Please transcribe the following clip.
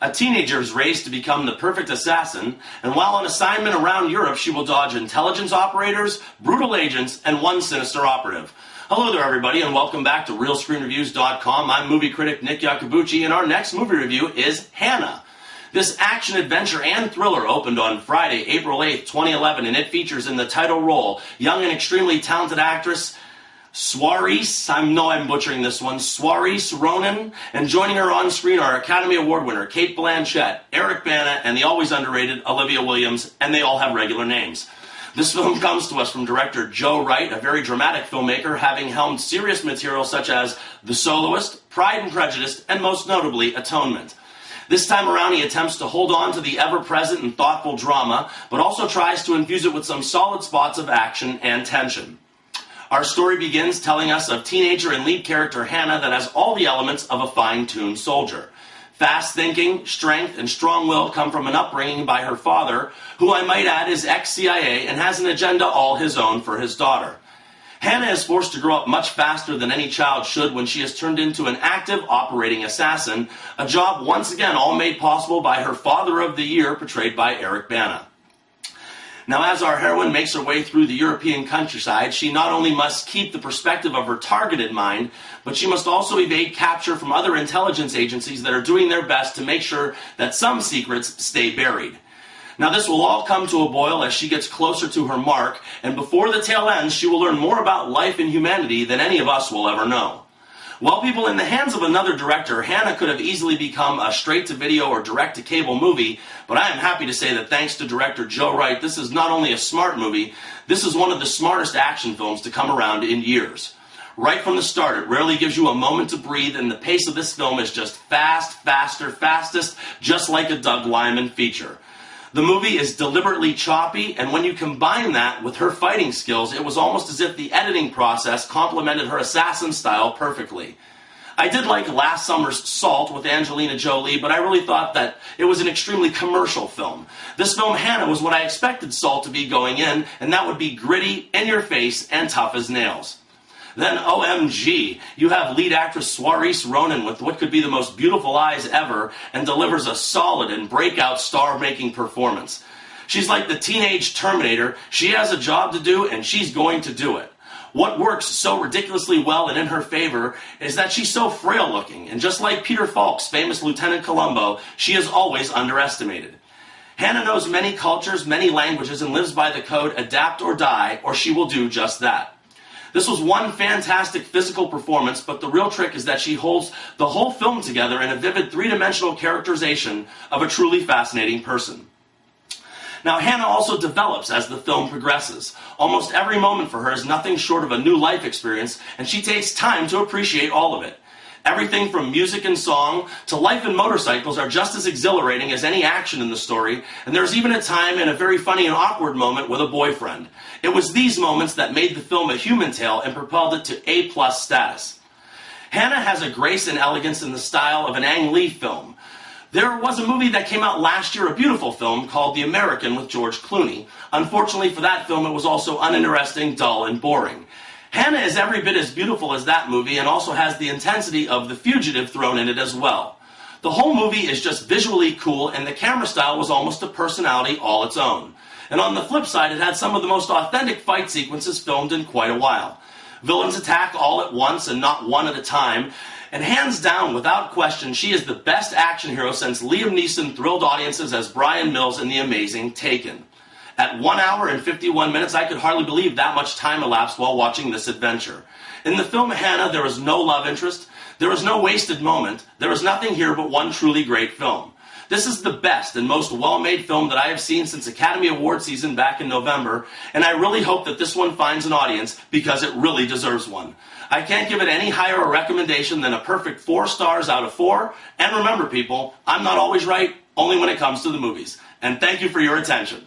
A teenager is raised to become the perfect assassin, and while on assignment around Europe, she will dodge intelligence operators, brutal agents, and one sinister operative. Hello there, everybody, and welcome back to RealScreenReviews.com. I'm movie critic Nick Iacobucci, and our next movie review is Hanna. This action, adventure, and thriller opened on Friday, April 8th, 2011, and it features in the title role young and extremely talented actress Saoirse, I'm butchering this one, Saoirse Ronan, and joining her on screen are Academy Award winner Cate Blanchett, Bana, and the always underrated Olivia Williams, and they all have regular names. This film comes to us from director Joe Wright, a very dramatic filmmaker, having helmed serious material such as The Soloist, Pride and Prejudice, and most notably, Atonement. This time around, he attempts to hold on to the ever-present and thoughtful drama, but also tries to infuse it with some solid spots of action and tension. Our story begins telling us of teenager and lead character Hanna that has all the elements of a fine-tuned soldier. Fast thinking, strength, and strong will come from an upbringing by her father, who I might add is ex-CIA and has an agenda all his own for his daughter. Hanna is forced to grow up much faster than any child should when she is turned into an active operating assassin, a job once again all made possible by her Father of the Year, portrayed by Bana. Now, as our heroine makes her way through the European countryside, she not only must keep the perspective of her target in mind, but she must also evade capture from other intelligence agencies that are doing their best to make sure that some secrets stay buried. Now, this will all come to a boil as she gets closer to her mark, and before the tale ends, she will learn more about life and humanity than any of us will ever know. While people in the hands of another director, Hanna could have easily become a straight-to-video or direct-to-cable movie, but I am happy to say that thanks to director Joe Wright, this is not only a smart movie, this is one of the smartest action films to come around in years. Right from the start, it rarely gives you a moment to breathe, and the pace of this film is just fast, faster, fastest, just like a Doug Liman feature. The movie is deliberately choppy, and when you combine that with her fighting skills, it was almost as if the editing process complemented her assassin style perfectly. I did like last summer's Salt with Angelina Jolie, but I really thought that it was an extremely commercial film. This film, Hanna, was what I expected Salt to be going in, and that would be gritty, in your face, and tough as nails. Then, OMG, you have lead actress Saoirse Ronan with what could be the most beautiful eyes ever and delivers a solid and breakout star-making performance. She's like the teenage Terminator. She has a job to do, and she's going to do it. What works so ridiculously well and in her favor is that she's so frail-looking, and just like Peter Falk's famous Lieutenant Columbo, she is always underestimated. Hanna knows many cultures, many languages, and lives by the code, adapt or die, or she will do just that. This was one fantastic physical performance, but the real trick is that she holds the whole film together in a vivid three-dimensional characterization of a truly fascinating person. Now, Hanna also develops as the film progresses. Almost every moment for her is nothing short of a new life experience, and she takes time to appreciate all of it. Everything from music and song to life and motorcycles are just as exhilarating as any action in the story, and there's even a time and a very funny and awkward moment with a boyfriend. It was these moments that made the film a human tale and propelled it to A+ status. Hanna has a grace and elegance in the style of an Ang Lee film. There was a movie that came out last year, a beautiful film called The American with George Clooney. Unfortunately for that film, it was also uninteresting, dull, and boring. Hanna is every bit as beautiful as that movie and also has the intensity of The Fugitive thrown in it as well. The whole movie is just visually cool, and the camera style was almost a personality all its own. And on the flip side, it had some of the most authentic fight sequences filmed in quite a while. Villains attack all at once and not one at a time, and hands down, without question, she is the best action hero since Liam Neeson thrilled audiences as Brian Mills in the amazing Taken. At 1 hour and 51 minutes, I could hardly believe that much time elapsed while watching this adventure. In the film Hanna, there is no love interest, there is no wasted moment, there is nothing here but one truly great film. This is the best and most well-made film that I have seen since Academy Award season back in November, and I really hope that this one finds an audience because it really deserves one. I can't give it any higher a recommendation than a perfect 4 stars out of 4, and remember people, I'm not always right, only when it comes to the movies. And thank you for your attention.